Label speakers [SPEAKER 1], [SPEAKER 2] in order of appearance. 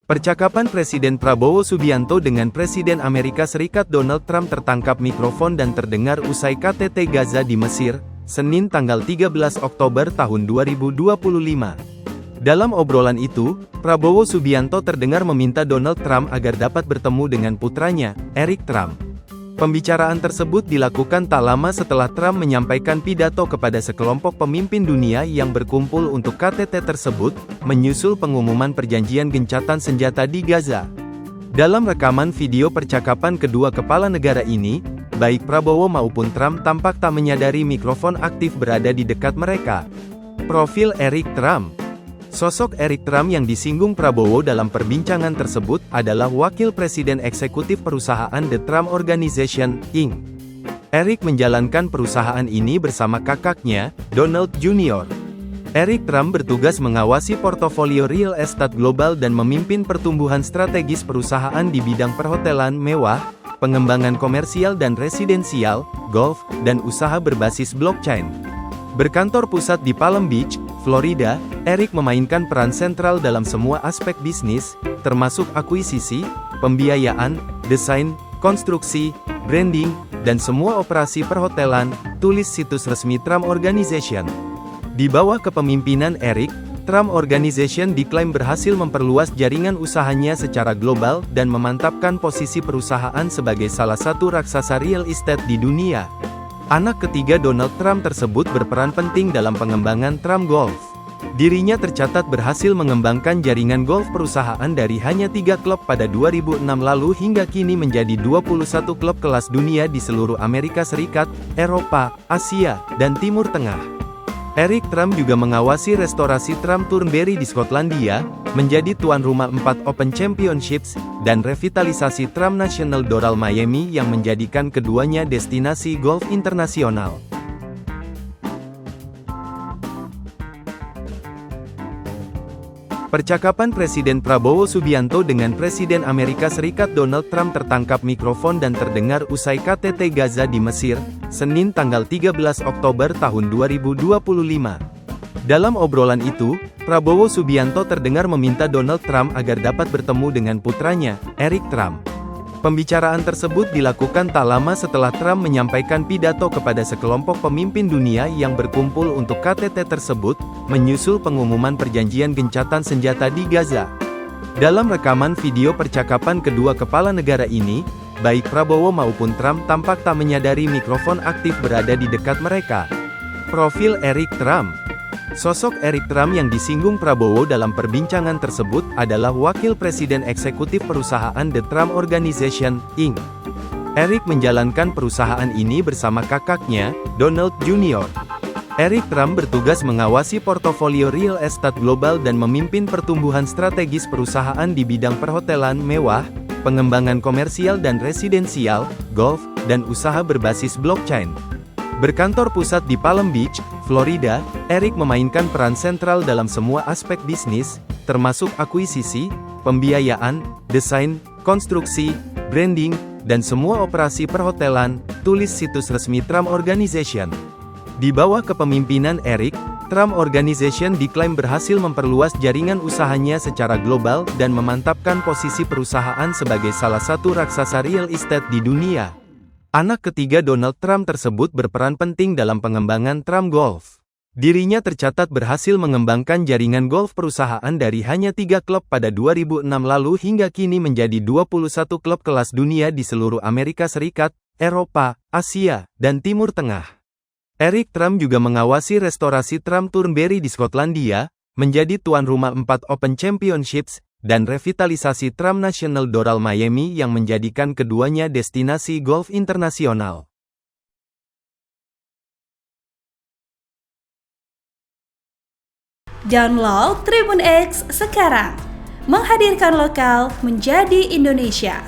[SPEAKER 1] Percakapan Presiden Prabowo Subianto dengan Presiden Amerika Serikat Donald Trump tertangkap mikrofon dan terdengar usai KTT Gaza di Mesir, Senin tanggal 13 Oktober tahun 2025. Dalam obrolan itu, Prabowo Subianto terdengar meminta Donald Trump agar dapat bertemu dengan putranya, Eric Trump. Pembicaraan tersebut dilakukan tak lama setelah Trump menyampaikan pidato kepada sekelompok pemimpin dunia yang berkumpul untuk KTT tersebut, menyusul pengumuman perjanjian gencatan senjata di Gaza. Dalam rekaman video percakapan kedua kepala negara ini, baik Prabowo maupun Trump tampak tak menyadari mikrofon aktif berada di dekat mereka. Profil Eric Trump. Sosok Eric Trump yang disinggung Prabowo dalam perbincangan tersebut adalah Wakil Presiden Eksekutif perusahaan The Trump Organization, Inc. Eric menjalankan perusahaan ini bersama kakaknya, Donald Jr. Eric Trump bertugas mengawasi portofolio real estate global dan memimpin pertumbuhan strategis perusahaan di bidang perhotelan mewah, pengembangan komersial dan residensial, golf, dan usaha berbasis blockchain. Berkantor pusat di Palm Beach, Florida, Eric memainkan peran sentral dalam semua aspek bisnis, termasuk akuisisi, pembiayaan, desain, konstruksi, branding, dan semua operasi perhotelan, tulis situs resmi Trump Organization. Di bawah kepemimpinan Eric, Trump Organization diklaim berhasil memperluas jaringan usahanya secara global dan memantapkan posisi perusahaan sebagai salah satu raksasa real estate di dunia. Anak ketiga Donald Trump tersebut berperan penting dalam pengembangan Trump Golf. Dirinya tercatat berhasil mengembangkan jaringan golf perusahaan dari hanya 3 klub pada 2006 lalu hingga kini menjadi 21 klub kelas dunia di seluruh Amerika Serikat, Eropa, Asia, dan Timur Tengah. Eric Trump juga mengawasi restorasi Trump Turnberry di Skotlandia, menjadi tuan rumah 4 Open Championships, dan revitalisasi Trump National Doral Miami yang menjadikan keduanya destinasi golf internasional. Percakapan Presiden Prabowo Subianto dengan Presiden Amerika Serikat Donald Trump tertangkap mikrofon dan terdengar usai KTT Gaza di Mesir, Senin tanggal 13 Oktober tahun 2025. Dalam obrolan itu, Prabowo Subianto terdengar meminta Donald Trump agar dapat bertemu dengan putranya, Eric Trump. Pembicaraan tersebut dilakukan tak lama setelah Trump menyampaikan pidato kepada sekelompok pemimpin dunia yang berkumpul untuk KTT tersebut, menyusul pengumuman perjanjian gencatan senjata di Gaza. Dalam rekaman video percakapan kedua kepala negara ini, baik Prabowo maupun Trump tampak tak menyadari mikrofon aktif berada di dekat mereka. Profil Eric Trump. Sosok Eric Trump yang disinggung Prabowo dalam perbincangan tersebut adalah Wakil Presiden Eksekutif perusahaan The Trump Organization, Inc. Eric menjalankan perusahaan ini bersama kakaknya, Donald Jr. Eric Trump bertugas mengawasi portofolio real estate global dan memimpin pertumbuhan strategis perusahaan di bidang perhotelan mewah, pengembangan komersial dan residensial, golf, dan usaha berbasis blockchain. Berkantor pusat di Palm Beach, Florida, Eric memainkan peran sentral dalam semua aspek bisnis, termasuk akuisisi, pembiayaan, desain, konstruksi, branding, dan semua operasi perhotelan, tulis situs resmi Trump Organization. Di bawah kepemimpinan Eric, Trump Organization diklaim berhasil memperluas jaringan usahanya secara global dan memantapkan posisi perusahaan sebagai salah satu raksasa real estate di dunia. Anak ketiga Donald Trump tersebut berperan penting dalam pengembangan Trump Golf. Dirinya tercatat berhasil mengembangkan jaringan golf perusahaan dari hanya 3 klub pada 2006 lalu hingga kini menjadi 21 klub kelas dunia di seluruh Amerika Serikat, Eropa, Asia, dan Timur Tengah. Eric Trump juga mengawasi restorasi Trump Turnberry di Skotlandia, menjadi tuan rumah 4 Open Championships, dan revitalisasi Trump National Doral Miami yang menjadikan keduanya destinasi golf internasional.
[SPEAKER 2] Download Tribun X sekarang, menghadirkan lokal menjadi Indonesia.